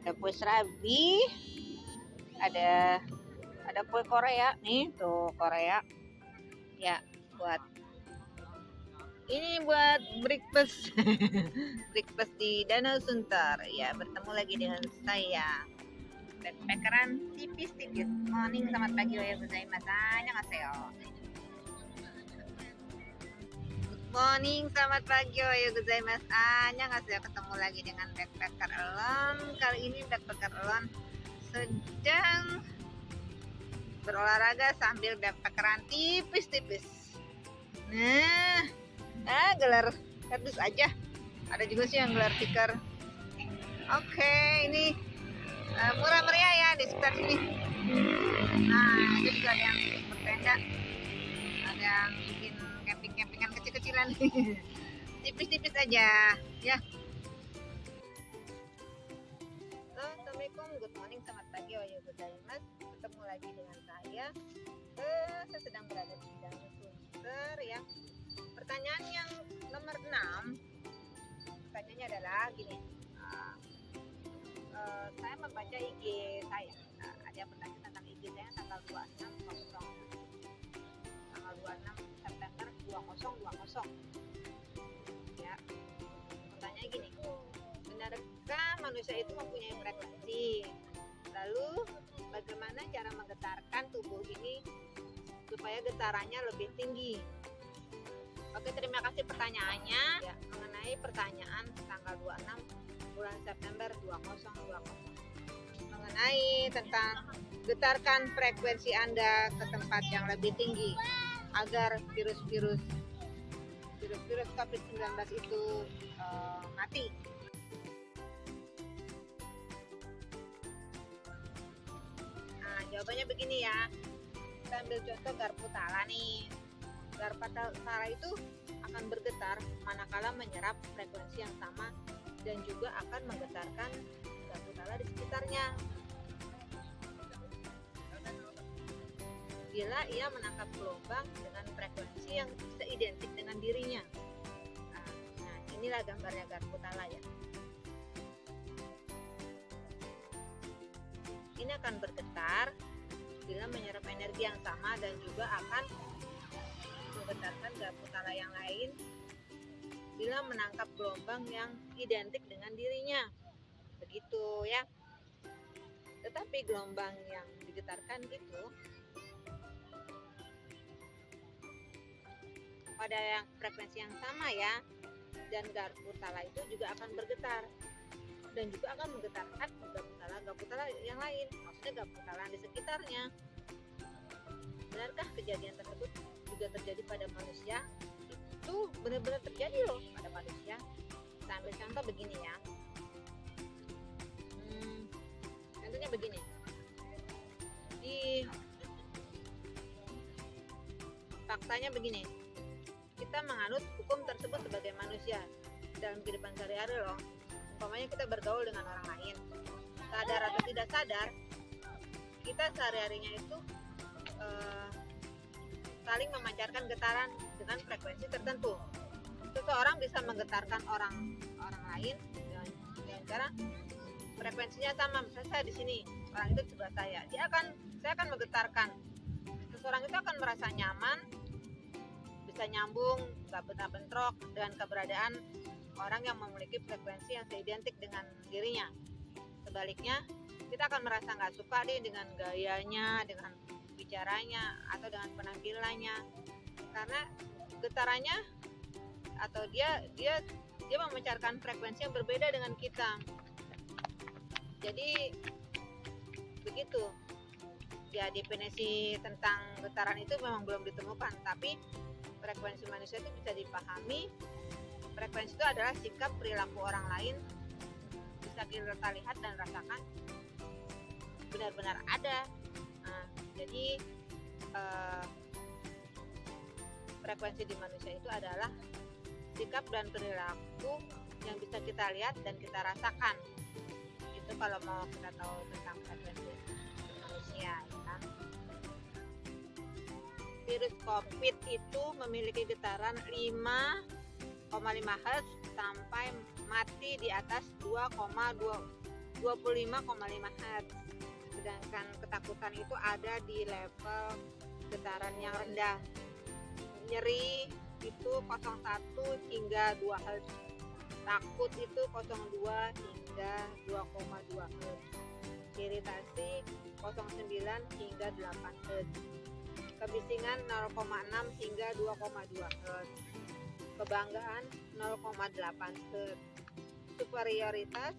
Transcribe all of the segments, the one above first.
Ada kue serabi, ada kue Korea nih, tuh Korea ya, buat breakfast. Breakfast di Danau Sunter ya. Bertemu lagi dengan saya, backpackeran tipis-tipis. Morning, selamat pagi, oyo gozaimasu, annyeonghaseyo. Good morning, selamat pagi, oyo gozaimasu, annyeonghaseyo. Ketemu lagi dengan backpacker alone. Kali ini backpacker alone sedang berolahraga sambil backpackeran tipis-tipis. Gelar kardus aja. Ada juga sih yang gelar tikar. Oke, ini murah meriah ya di sekitar sini. Nah, itu juga ada yang bertenda, ada yang bikin camping-campingan kecil-kecilan. Tipis-tipis aja ya. Assalamualaikum, good morning, selamat pagi, oyo gozaimasu. Ketemu lagi dengan saya. Saya sedang berada di Danau Sunter ya. Pertanyaan yang nomor 6, pertanyaannya adalah gini. Saya membaca IG saya. Ada yang bertanya tentang IG saya tanggal 26 September 2020 ya. Pertanyaannya gini, benarkah manusia itu mempunyai frekuensi? Lalu bagaimana cara menggetarkan tubuh ini supaya getarannya lebih tinggi? Oke, terima kasih pertanyaannya ya, mengenai pertanyaan tanggal 26 bulan September 2020 mengenai tentang getarkan frekuensi Anda ke tempat yang lebih tinggi agar virus COVID-19 itu mati. Nah, jawabannya begini ya. Kita ambil contoh garpu tala nih. Garpu tala itu akan bergetar manakala menyerap frekuensi yang sama dan juga akan menggetarkan garpu tala di sekitarnya. Bila ia menangkap gelombang dengan frekuensi yang seidentik dengan dirinya. Nah, inilah gambarnya garpu tala ya. Ini akan bergetar bila menyerap energi yang sama dan juga akan menggetarkan garpu tala yang lain bila menangkap gelombang yang identik dengan dirinya. Begitu ya. Tetapi gelombang yang digetarkan itu pada yang frekuensi yang sama ya, dan garpu tala itu juga akan bergetar dan juga akan menggetarkan garpu tala yang lain, maksudnya garpu tala di sekitarnya. Benarkah kejadian tersebut juga terjadi pada manusia? Itu benar-benar terjadi loh pada manusia. Kita ambil contoh begini ya. Contohnya begini. Faktanya begini. Kita menganut hukum tersebut sebagai manusia dalam kehidupan sehari-hari loh. Umpamanya kita bergaul dengan orang lain, sadar atau tidak sadar, kita sehari-harinya itu saling memancarkan getaran dengan frekuensi tertentu. Seseorang bisa menggetarkan orang lain dengan cara frekuensinya sama. Misalnya saya di sini, orang itu sebelah saya, saya akan menggetarkan. Seseorang itu akan merasa nyaman, bisa nyambung, gak bentrok dengan keberadaan orang yang memiliki frekuensi yang seidentik dengan dirinya. Sebaliknya, kita akan merasa nggak suka deh dengan gayanya, dengan bicaranya, atau dengan penampilannya, karena getarannya atau dia memancarkan frekuensi yang berbeda dengan kita. Jadi begitu ya, definisi tentang getaran itu memang belum ditemukan, tapi frekuensi manusia itu bisa dipahami. Frekuensi itu adalah sikap perilaku orang lain, bisa kita lihat dan rasakan benar-benar ada. Nah, jadi frekuensi di manusia itu adalah sikap dan perilaku yang bisa kita lihat dan kita rasakan. Itu kalau mau kita tahu tentang frekuensi manusia ya kan. Virus COVID itu memiliki getaran 5,5 Hz sampai mati di atas 2,2 25,5 Hz. Sedangkan ketakutan itu ada di level getaran yang rendah. Nyeri itu 01 hingga 2 Hz. Takut itu 02 hingga 2,2 Hz. Iritasi 09 hingga 8 Hz. Kebisingan 0,6 hingga 2,2 Hz. Kebanggaan 0,8 Hz. Superioritas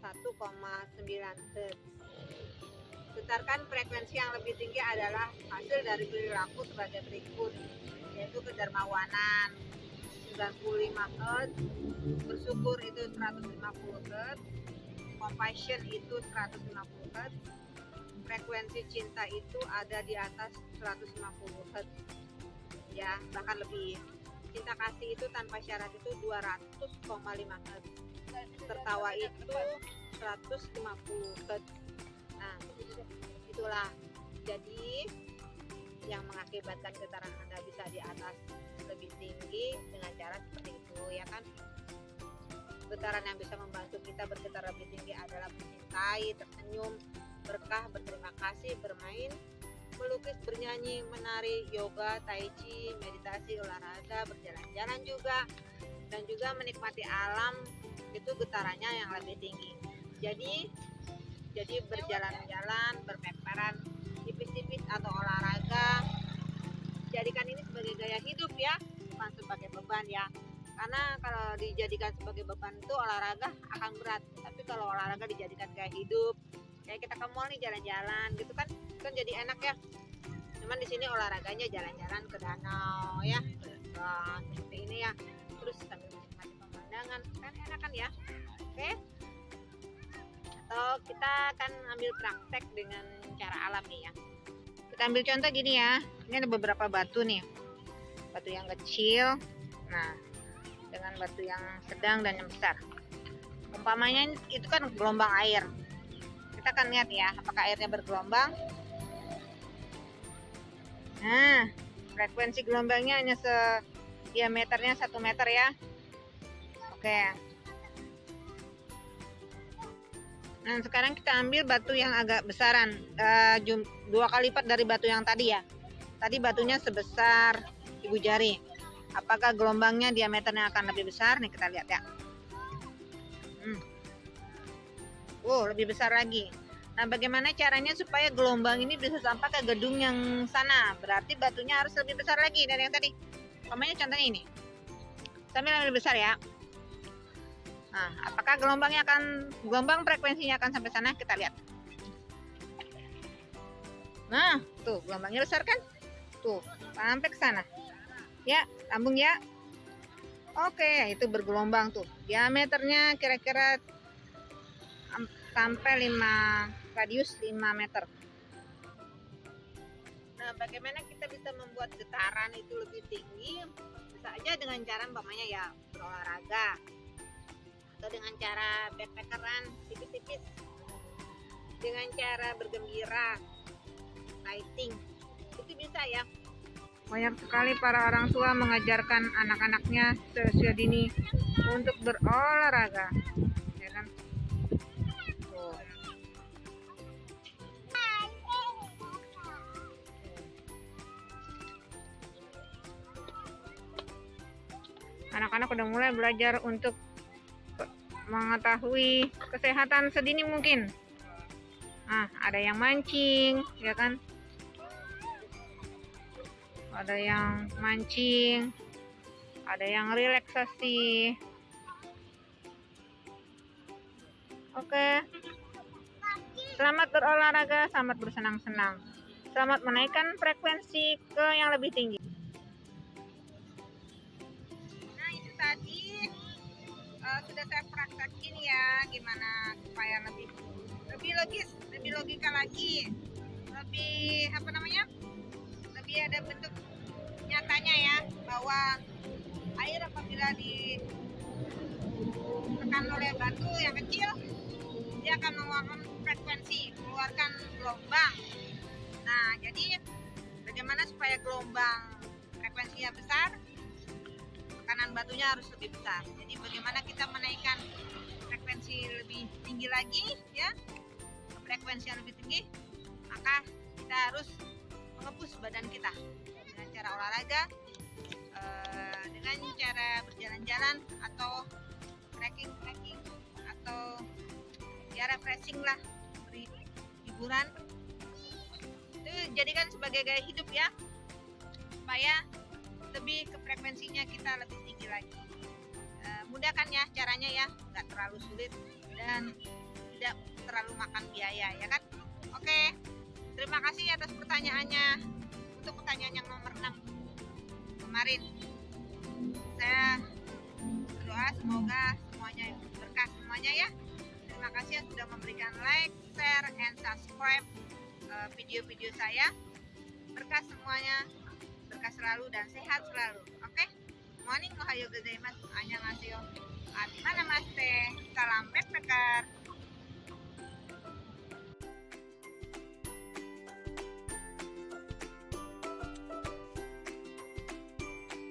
1,9 Hz. Getarkan frekuensi yang lebih tinggi adalah hasil dari perilaku sebagai berikut, yaitu kedermawanan 95 Hz, bersyukur itu 150 Hz, compassion itu 150 Hz, frekuensi cinta itu ada di atas 150 Hz, ya bahkan lebih. Cinta kasih itu tanpa syarat itu 200,5 Hz, tertawa itu 150 Hz. Nah, itulah jadi yang mengakibatkan getaran Anda bisa di atas lebih tinggi dengan cara seperti itu, ya kan. Getaran yang bisa membantu kita bergetar lebih tinggi adalah mencintai, tersenyum, berkah, berterima kasih, bermain, melukis, bernyanyi, menari, yoga, tai chi, meditasi, olahraga, berjalan-jalan juga, dan juga menikmati alam. Itu getarannya yang lebih tinggi. Jadi berjalan-jalan, bermeperan tipis-tipis atau olahraga, jadikan ini sebagai gaya hidup ya, bukan sebagai beban ya. Karena kalau dijadikan sebagai beban itu olahraga akan berat, tapi kalau olahraga dijadikan gaya hidup, kayak kita ke mall nih jalan-jalan gitu kan jadi enak ya. Cuman di sini olahraganya jalan-jalan ke danau ya, seperti ini ya, terus sambil menikmati pemandangan kan enak kan ya. Oke, atau kita akan ambil praktek dengan cara alam nih ya. Kita ambil contoh gini ya, ini ada beberapa batu nih, batu yang kecil, nah dengan batu yang sedang dan yang besar. Umpamanya itu kan gelombang air, kita akan lihat ya apakah airnya bergelombang. Nah, frekuensi gelombangnya hanya diameternya 1 meter ya. Oke. Nah, sekarang kita ambil batu yang agak besaran, 2 kali lipat dari batu yang tadi ya. Tadi batunya sebesar ibu jari. Apakah gelombangnya diameternya akan lebih besar? Nih kita lihat ya. Lebih besar lagi. Nah, bagaimana caranya supaya gelombang ini bisa sampai ke gedung yang sana? Berarti batunya harus lebih besar lagi dari yang tadi. Contohnya ini. Sambil lebih besar ya. Nah, apakah gelombang frekuensinya akan sampai sana? Kita lihat. Nah, tuh gelombangnya besar kan? Tuh, sampai ke sana. Ya, sambung ya. Oke, itu bergelombang tuh. Diameternya kira-kira sampai radius 5 meter. Nah, bagaimana kita bisa membuat getaran itu lebih tinggi? Bisa aja dengan cara umpamanya ya berolahraga, atau dengan cara backpackeran tipis-tipis, dengan cara bergembira, lighting, itu bisa ya. Banyak sekali para orang tua mengajarkan anak-anaknya seusia dini untuk berolahraga, ya kan? Tuh. Anak-anak udah mulai belajar untuk mengetahui kesehatan sedini mungkin. Nah, ada yang mancing, ya kan? Ada yang mancing, ada yang relaksasi. Oke. Selamat berolahraga, selamat bersenang-senang. Selamat menaikkan frekuensi ke yang lebih tinggi. Nah, itu tadi sudah saya praktekin ya, gimana supaya lebih logis, lebih logika lagi, lebih lebih ada bentuk nyatanya ya, bahwa air apabila ditekan oleh batu yang kecil, dia akan mengeluarkan frekuensi, mengeluarkan gelombang. Nah, jadi bagaimana supaya gelombang frekuensinya besar? tekanan batunya harus lebih besar. Jadi bagaimana kita menaikkan frekuensi lebih tinggi lagi ya, frekuensi yang lebih tinggi, maka kita harus mengepus badan kita dengan cara olahraga, dengan cara berjalan-jalan atau trekking atau ya refreshing lah, beri hiburan. Itu jadikan sebagai gaya hidup ya, supaya lebih ke frekuensinya kita lebih tinggi lagi. Mudah kan ya caranya ya, nggak terlalu sulit dan tidak terlalu makan biaya ya kan. Oke, terima kasih atas pertanyaannya. Untuk pertanyaan yang nomor 6 kemarin, saya berdoa semoga semuanya berkah semuanya ya. Terima kasih yang sudah memberikan like, share, and subscribe video-video saya. Berkah semuanya, berkah selalu dan sehat selalu. Oke? Morning, ohayo gozaimasu, annyeonghaseyo. Arimanamaste. Salam backpacker.